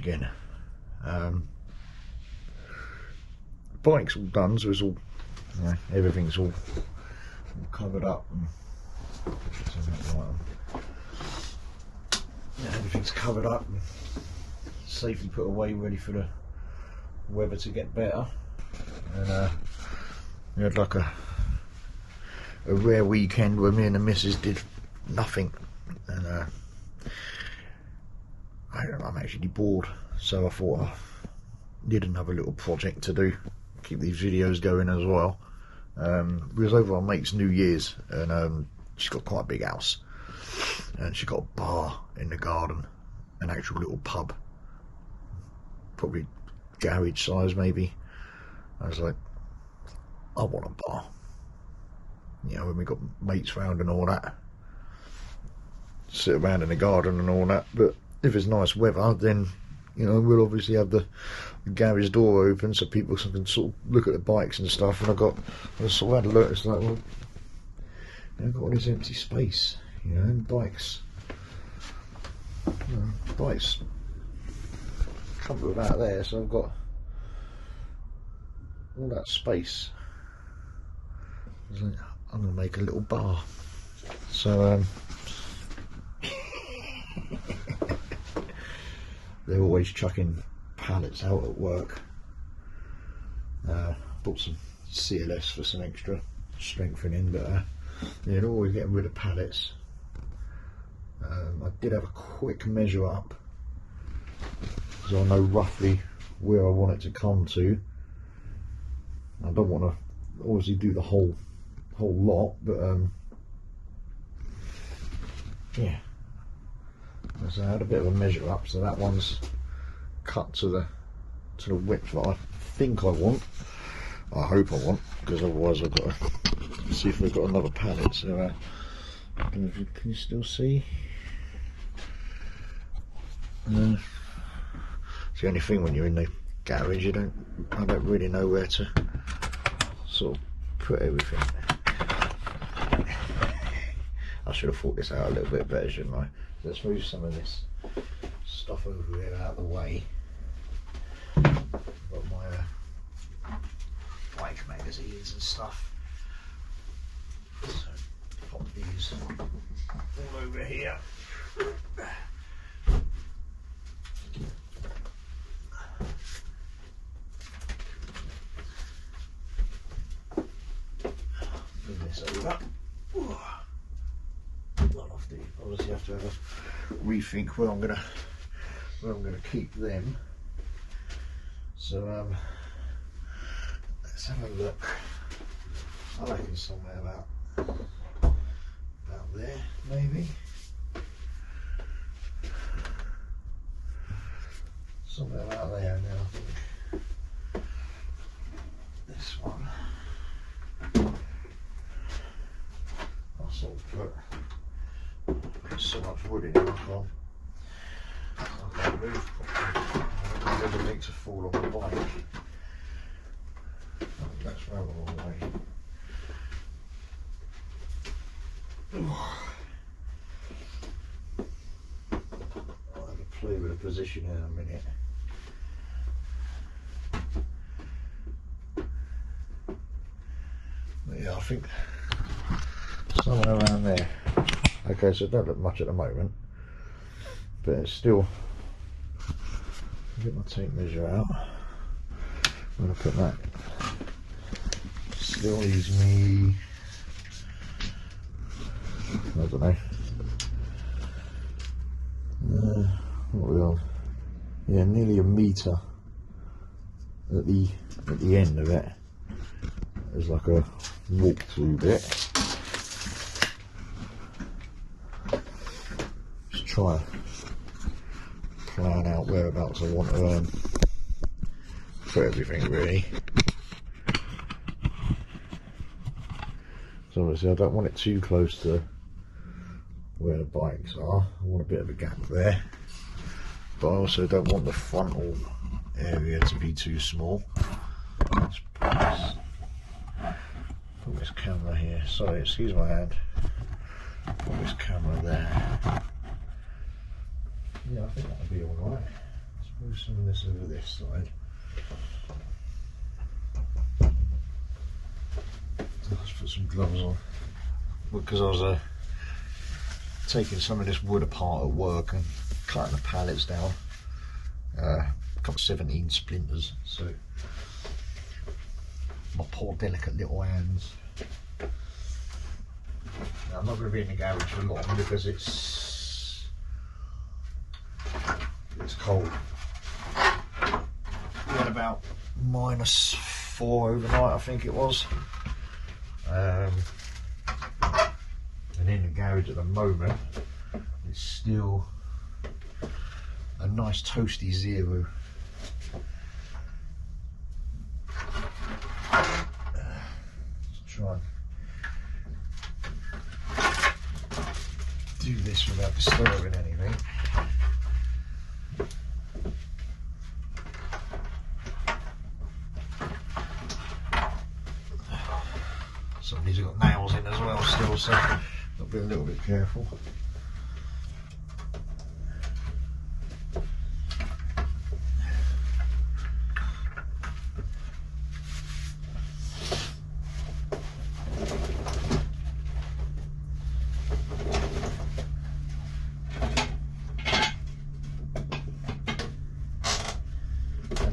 again. Bike's all done, so it's all, you know, everything's all covered up. And, yeah, everything's covered up and safely put away, ready for the weather to get better. And we had like a rare weekend where me and the missus did nothing, and I'm actually bored, so I thought I did another little project to do, keep these videos going as well. We was over our mate's New Year's, and she's got quite a big house, and she got a bar in the garden, an actual little pub, probably garage size maybe. I was like, I want a bar, you know, when we got mates round and all that, sit around in the garden and all that. But if it's nice weather, then, you know, we'll obviously have the garage door open so people can sort of look at the bikes and stuff. And I sort of had a look, it's like, well, I've got all this empty space, you know, and bikes come with that there, so I've got all that space. I'm going to make a little bar. So they're always chucking pallets out at work. Bought some CLS for some extra strengthening, but yeah, they're always getting rid of pallets. I did have a quick measure up, so I know roughly where I want it to come to. I don't want to obviously do the whole lot, but yeah. So I had a bit of a measure up, so that one's cut to the width that I think I want. I hope I want, because otherwise I've got to see if we've got another pallet. So can you still see? It's the only thing when you're in the garage, I don't really know where to sort of put everything. I should have thought this out a little bit better, shouldn't I? Let's move some of this stuff over here out of the way. Got my bike magazines and stuff. So pop these all over here. Move this over. Obviously have to have a rethink where I'm gonna keep them. So let's have a look. I reckon somewhere about there, maybe. Somewhere about there. Now I think this one I'll sort of put so much wood in it, I can't move properly. Everything to fall on the bike. That's rather a long way. I'll have a play with the position in a minute. But yeah, I think somewhere around there. Okay, so it don't look much at the moment, but it's still, get my tape measure out. I'm going to put that, still leaves me, I don't know, what we have, yeah, nearly a metre at the end of it. There's like a walk-through bit. Try to plan out whereabouts I want to put everything, really. So obviously I don't want it too close to where the bikes are. I want a bit of a gap there, but I also don't want the frontal area to be too small. Let's put this camera here. Sorry, excuse my hand. Put this camera there. Yeah, I think that'll be alright. Let's move some of this over this side. Let's put some gloves on, because I was taking some of this wood apart at work and cutting the pallets down. Got 17 splinters, so my poor delicate little hands. Now, I'm not going to be in the garage for long because it's cold. We had about -4 overnight, I think it was. And in the garage at the moment, it's still a nice toasty 0. Let's try and do this without disturbing anything. Some of these have got nails in as well still, so I've got to be a little bit careful.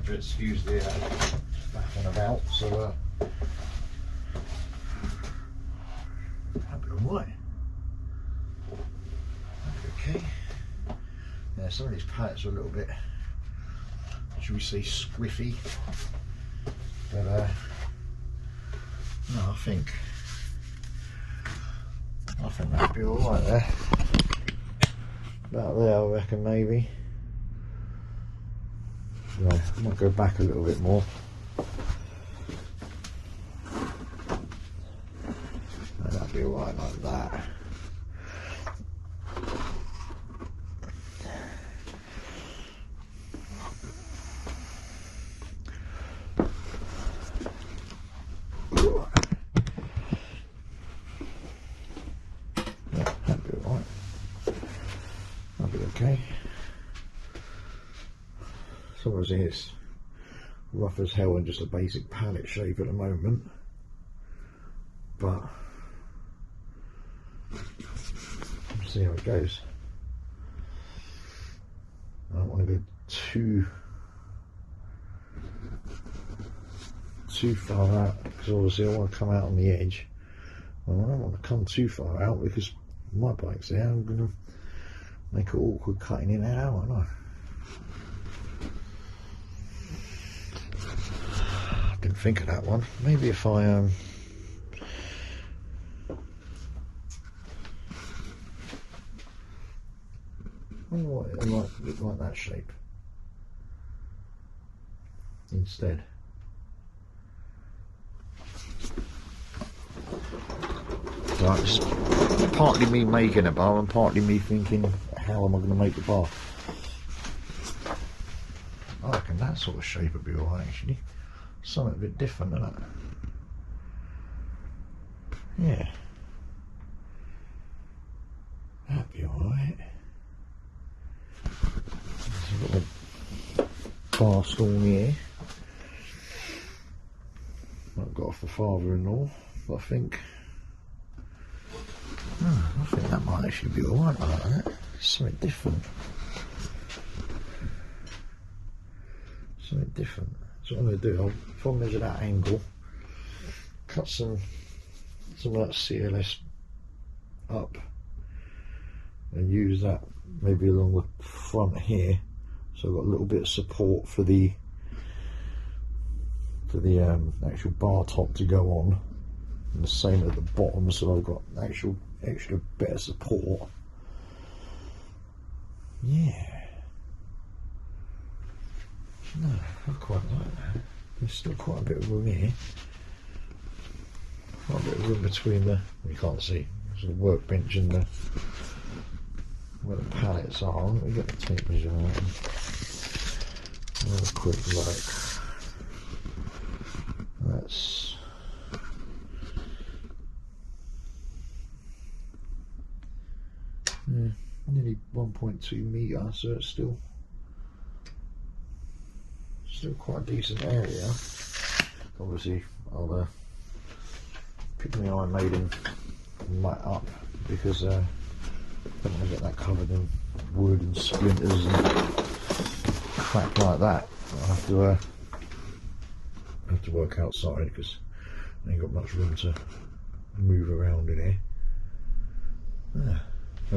Excuse the faffing about, so that'll be alright. Okay. Yeah, some of these pallets are a little bit, should we say, squiffy, but no, I think that'll be alright there. About there, I reckon, maybe. Right, I might go back a little bit more. That'll be alright like that. Yeah, that'll be alright. That'll be okay. Obviously it's rough as hell and just a basic pallet shape at the moment, but we'll see how it goes. I don't want to go too far out, because obviously I want to come out on the edge. Well, I don't want to come too far out because my bike's there. I'm going to make it awkward cutting in and out, aren't I? Didn't think of that one. Maybe if I it might look like that shape instead. Right, it's partly me making a bar and partly me thinking, how am I going to make the bar? I reckon that sort of shape would be alright actually. Something a bit different, isn't it? Yeah. That'd be alright. So I've got the bar stool here. I've got off the father-in-law, but I think that might actually be alright like that. Something different. Something different. So what I'm going to do, if I measure that angle, cut some of that CLS up and use that maybe along the front here, so I've got a little bit of support for the actual bar top to go on, and the same at the bottom, so I've got actual extra bit of support. Yeah. No, I quite like that. There's still quite a bit of room here. Quite a bit of room between the, you can't see, sort of workbench and the, where the pallets are. Let me get the tape measure out and have a quick look. That's nearly 1.2 metre, so it's still still quite a decent area. Obviously, I'll pick my Iron Maiden mat up because I don't want to get that covered in wood and splinters and crap like that. I have to work outside because I ain't got much room to move around in here. Yeah,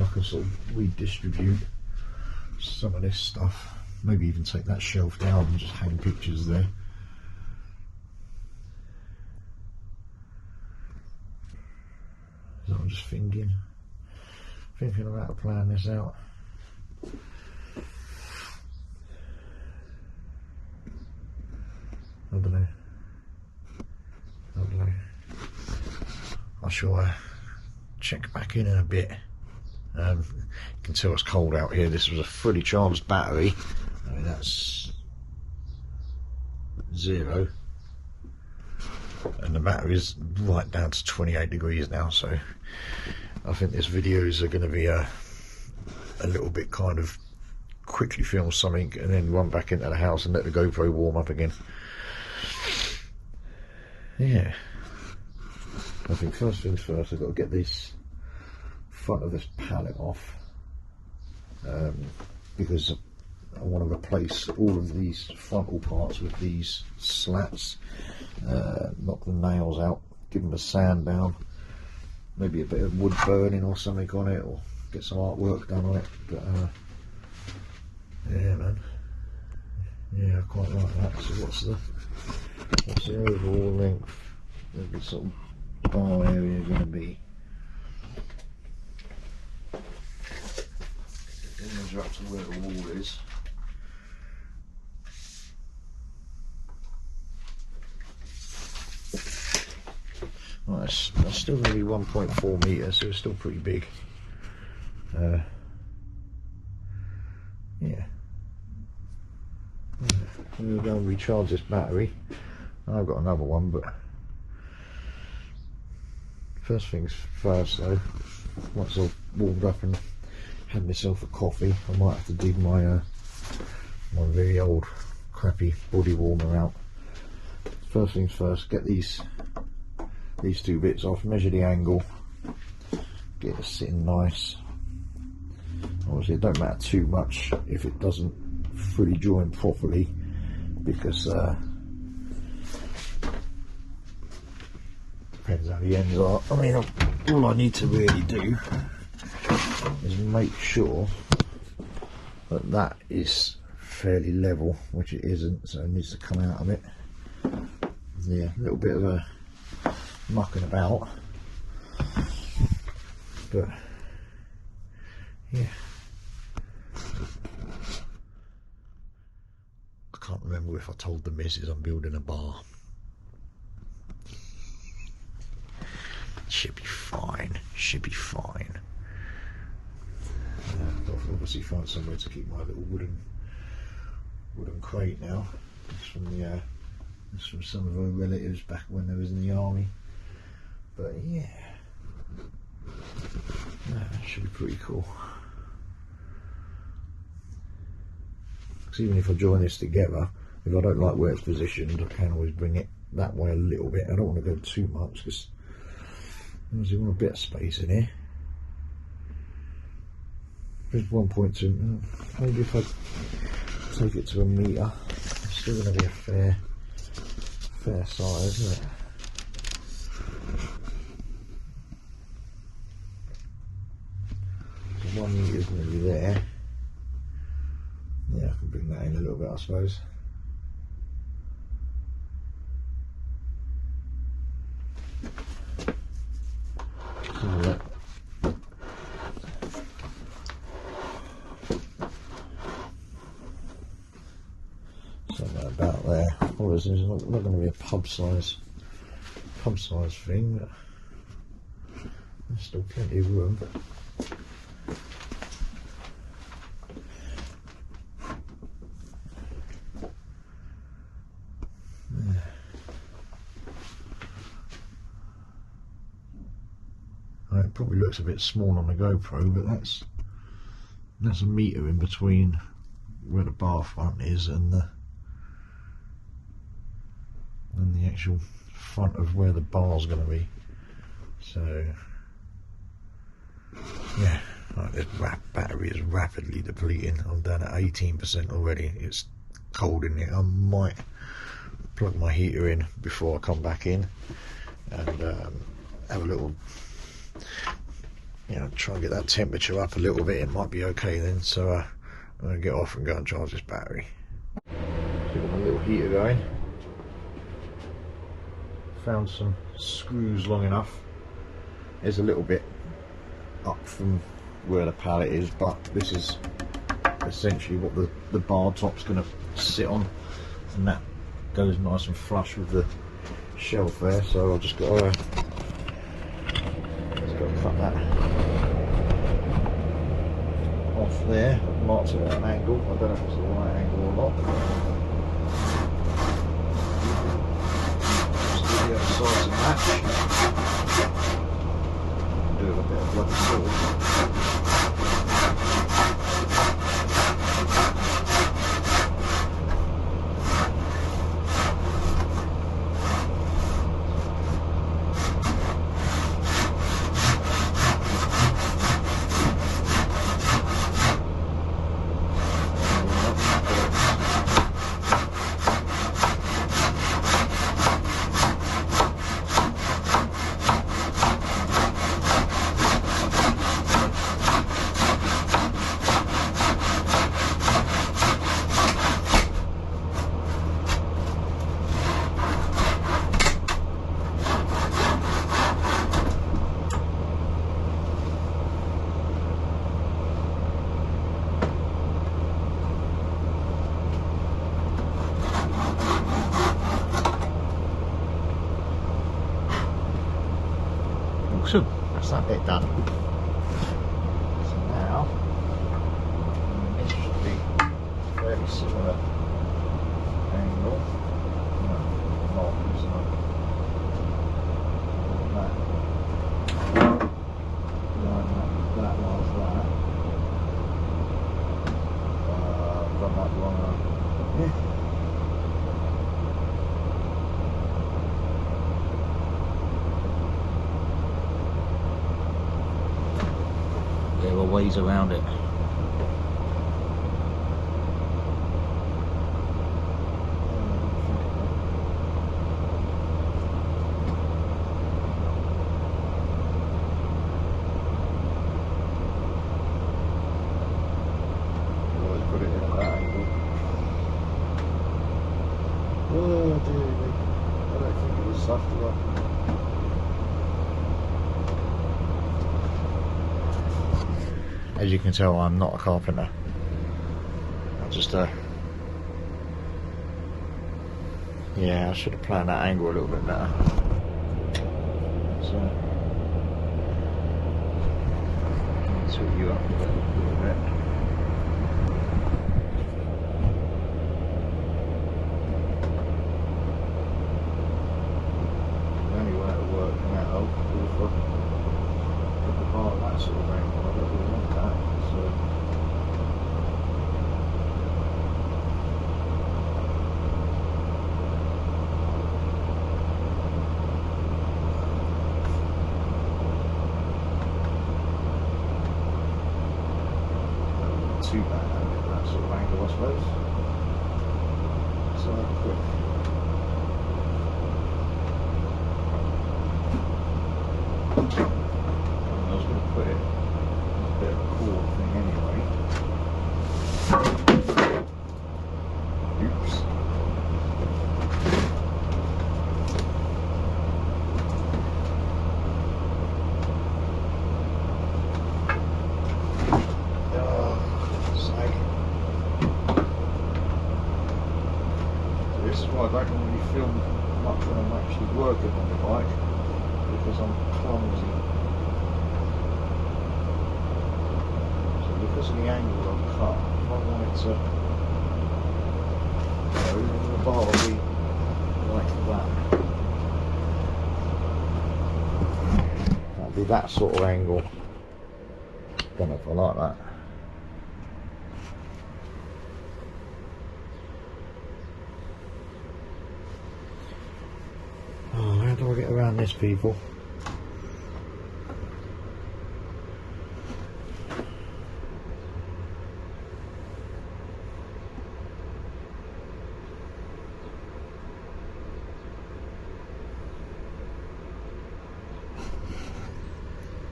I can sort of redistribute some of this stuff. Maybe even take that shelf down and just hang pictures there. So I'm just thinking about how to plan this out. I don't know. I shall check back in a bit. You can tell it's cold out here. This was a fully charged battery. I mean, that's 0. And the battery is right down to 28 degrees now, so I think this videos are going to be a little bit kind of quickly film something and then run back into the house and let the GoPro warm up again. Yeah, I think first things first, I've got to get this front of this pallet off because I want to replace all of these frontal parts with these slats, knock the nails out, give them a sand down, maybe a bit of wood burning or something on it, or get some artwork done on it. But yeah, man, yeah, I quite like that. So what's the overall length of the sort of bar area going to be? Measure up to where the wall is. Well, that's still going to be 1.4 metres, so it's still pretty big. Yeah. I'm going to go and recharge this battery. I've got another one, but first things first though, once I've warmed up and had myself a coffee, I might have to dig my my very old crappy body warmer out. First things first, get these 2 bits off, measure the angle, get it sitting nice. Obviously it don't matter too much if it doesn't fully join properly, because depends how the ends are. I mean, all I need to really do is make sure that that is fairly level, which it isn't, so it needs to come out of it. Yeah, a little bit of a mucking about, but yeah, I can't remember if I told the missus I'm building a bar. Should be fine, should be fine. I'll obviously find somewhere to keep my little wooden crate now. It's from some of our relatives back when they was in the army. But yeah, that should be pretty cool. Because even if I join this together, if I don't like where it's positioned, I can always bring it that way a little bit. I don't want to go too much because I want a bit of space in here. There's 1.2. Maybe if I take it to a metre, it's still going to be a fair size, isn't it? So 1 metre is going to be there. Yeah, I can bring that in a little bit, I suppose. Something about there. Obviously, it's not going to be a pub size thing, but there's still plenty of room. It probably looks a bit small on the GoPro, but that's a metre in between where the bar front is and the actual front of where the bar's going to be. So yeah, like this battery is rapidly depleting. I'm down at 18% already. It's cold in here. I might plug my heater in before I come back in and have a little, you know, try and get that temperature up a little bit. It might be okay then. So I'm going to get off and go and charge this battery. So got my little heater going. Found some screws long enough. There's a little bit up from where the pallet is, but this is essentially what the bar top's going to sit on, and that goes nice and flush with the shelf there. So I've just got to cut that off there. I've marked it at an angle. I don't know if it's the right angle or not. Just do the other side to match. Do a bit of blood and So that's that bit done. So now this should be fairly similar angle. Not using that. That was that. I've done that wrong. Yeah. There are ways around it. Always put it in at that angle. Oh dear me. I don't think it was soft enough. As you can tell, I'm not a carpenter. I just yeah, I should have planned that angle a little bit better. So sweep you up a little bit. The only way it'll work now is for the bar at that sort of angle. I don't really want that. So too bad at that sort of angle, I suppose. So quick. I was going to put it as a bit of a cool thing anyway. Oops. This is why I don't normally film much when I'm actually working on the bike, because I'm clumsy. So because of the angle I've cut, if I want it to, you know, the bar will be like that. That'll be that sort of angle. Don't know if I like that. do I get around this, people?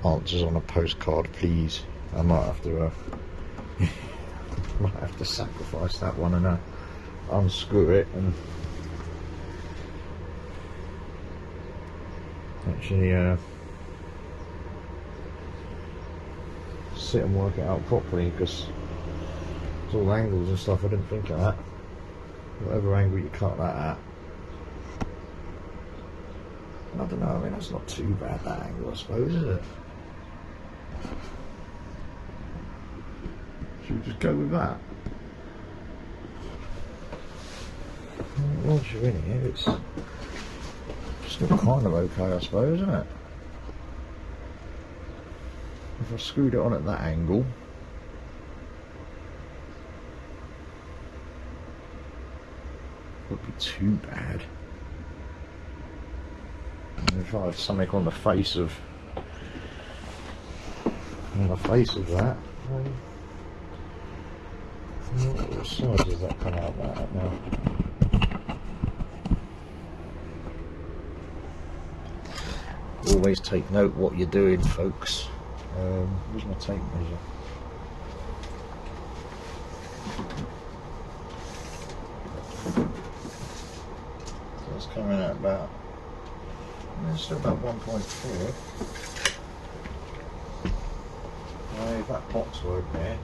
Answers on a postcard, please. I might have to might have to sacrifice that one and unscrew it and actually sit and work it out properly, because it's all angles and stuff. I didn't think of that. Whatever angle you cut that at, I don't know, I mean, that's not too bad, that angle, I suppose, is it? Should we just go with that? Once you're in here, it's still kind of okay, I suppose, isn't it? If I screwed it on at that angle, it wouldn't be too bad. And if I had something on the face of that, what size does that come out at now? Always take note what you're doing, folks. Where's my tape measure? So it's coming out about, it's still about 1.4. If that box weren't there,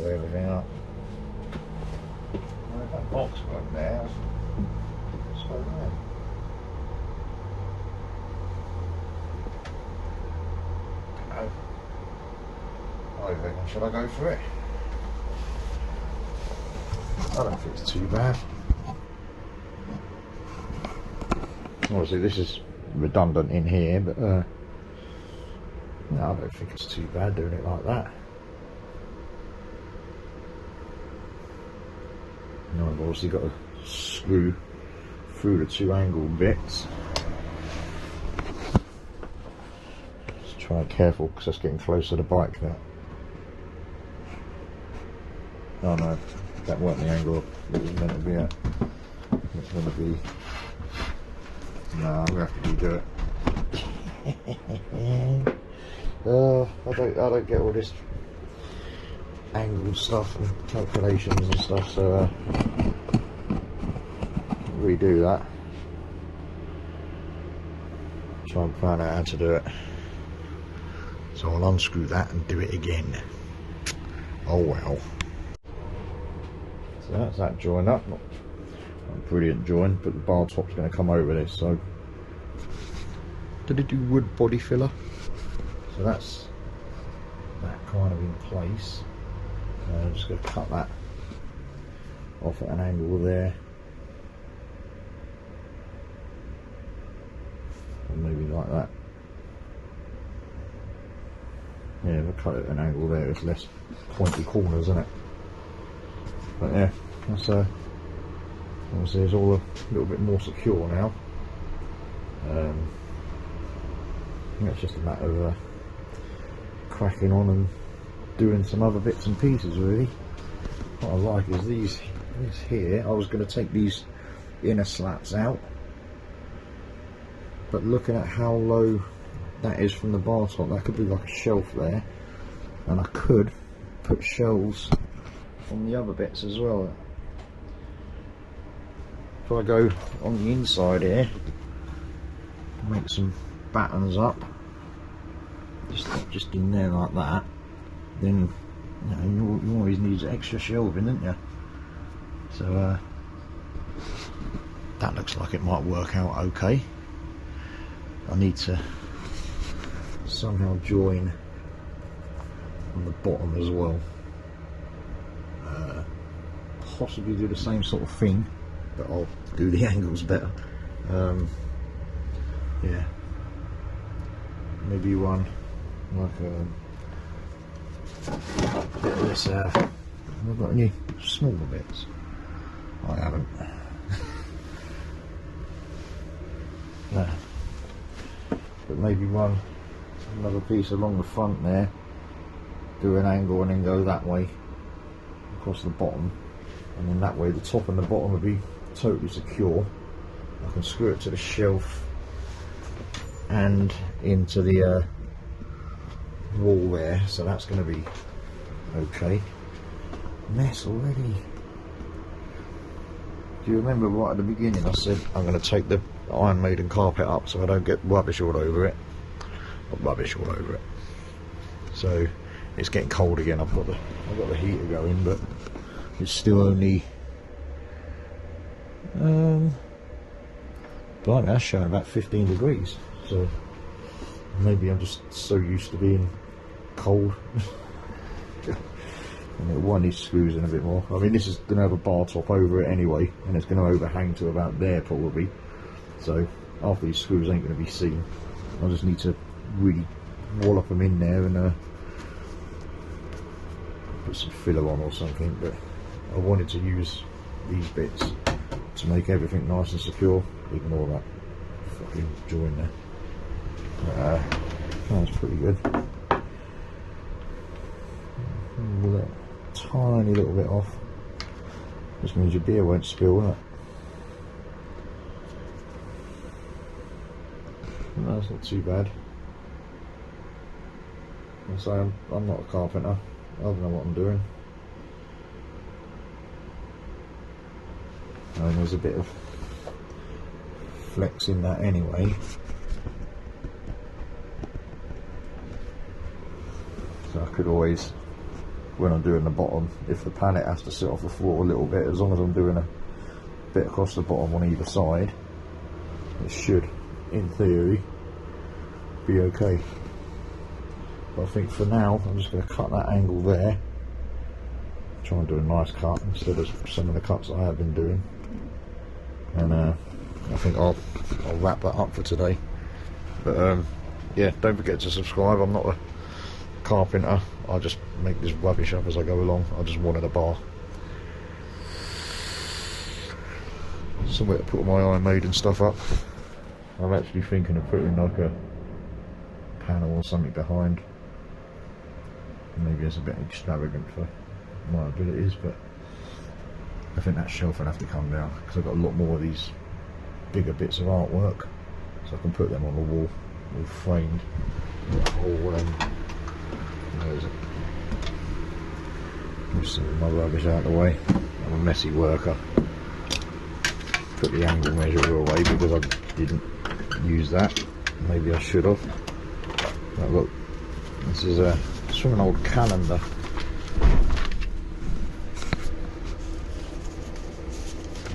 everything up. If that box weren't there, it's so there. I reckon, should I go for it? I don't think it's too bad. Obviously this is redundant in here, but no, I don't think it's too bad doing it like that. Now I've obviously got to screw through the two angle bits. Just try and be careful, because that's getting close to the bike now. Oh no, that weren't the angle it was meant to be at. It's going to be... No, I'm going to have to redo it. I don't get all this angle stuff and calculations and stuff, so redo that. Try and find out how to do it. So I'll unscrew that and do it again. Oh well. So that's that join up. Not a brilliant join, but the bar top's going to come over this, so did it do wood body filler? So that's that kind of in place. I'm just going to cut that off at an angle there, or maybe like that. Yeah, if I cut it at an angle there, it's less pointy corners, isn't it? But yeah, that's obviously it's all a little bit more secure now. I think it's just a matter of cracking on and doing some other bits and pieces really. What I like is these here. I was going to take these inner slats out, but looking at how low that is from the bar top, that could be like a shelf there, and I could put shelves on the other bits as well. If I go on the inside here, make some battens up, just in there like that, then you always need extra shelving, don't you? So that looks like it might work out okay. I need to somehow join on the bottom as well. Possibly do the same sort of thing, but I'll do the angles better. Yeah, maybe one like a bit of this. Have I got any smaller bits? I haven't. No. But maybe another piece along the front there, do an angle and then go that way across the bottom, and then that way the top and the bottom will be totally secure. I can screw it to the shelf and into the wall there, so that's going to be okay. Mess already. Do you remember right at the beginning I said I'm going to take the Iron Maiden carpet up so I don't get rubbish all over it? Not rubbish all over it. So it's getting cold again. I've got the heater going, but it's still only blimey, that's showing about 15 degrees. So maybe I'm just so used to being cold. And one needs screws in a bit more. I mean, this is going to have a bar top over it anyway, and it's going to overhang to about there probably. So after these screws ain't going to be seen, I just need to really wallop them in there and put some filler on or something. But I wanted to use these bits to make everything nice and secure. Ignore that fucking join there. That's pretty good. With a tiny little bit off, just means your beer won't spill, won't it? No, that's not too bad. I say I'm not a carpenter. I don't know what I'm doing. And there's a bit of flex in that anyway. So I could always, when I'm doing the bottom, if the pallet has to sit off the floor a little bit, as long as I'm doing a bit across the bottom on either side, it should, in theory, be okay. But I think for now, I'm just going to cut that angle there, try and do a nice cut instead of some of the cuts I have been doing, and I think I'll wrap that up for today. But yeah, don't forget to subscribe. I'm not a carpenter, I just make this rubbish up as I go along. I just wanted a bar, somewhere to put my Iron Maiden stuff up. I'm actually thinking of putting like a panel or something behind. Maybe it's a bit extravagant for my abilities, but I think that shelf will have to come down because I've got a lot more of these bigger bits of artwork, so I can put them on the wall, all framed. Where is it? Just some of my rubbish out of the way. I'm a messy worker. Put the angle measure away because I didn't use that. Maybe I should have. But look, this is it's from an old calendar.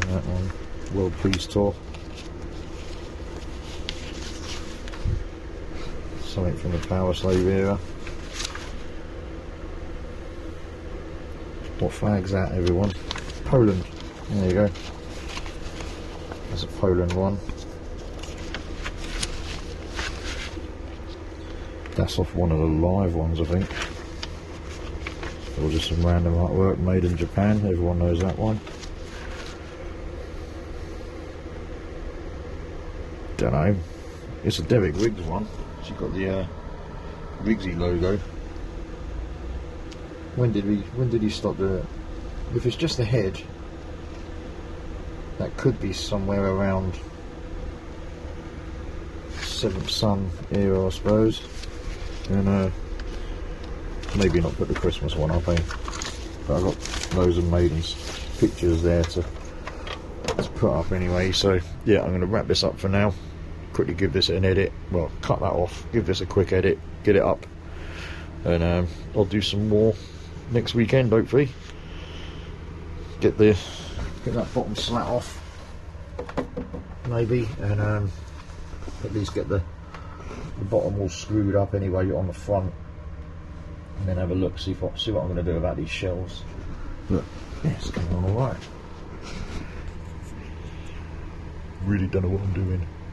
That one, World Peace Tour. Something from the Power Slave era. What flag's that, everyone? Poland. There you go. There's a Poland one. That's off one of the live ones, I think. Or just some random artwork made in Japan. Everyone knows that one. Don't know. It's a Derek Riggs one. She's got the Riggsy logo. When did he stop doing it? If it's just the head, that could be somewhere around 7th Son era, I suppose. And maybe not put the Christmas one up, eh? But I've got loads of Maidens pictures there to put up anyway. So yeah, I'm going to wrap this up for now. Quickly give this an edit. Well, cut that off. Give this a quick edit. Get it up, and I'll do some more next weekend, hopefully. Get that bottom slat off, maybe, and at least get the bottom all screwed up anyway on the front, and then have a look, see what I'm going to do about these shelves. But yeah, it's going on alright. Really don't know what I'm doing.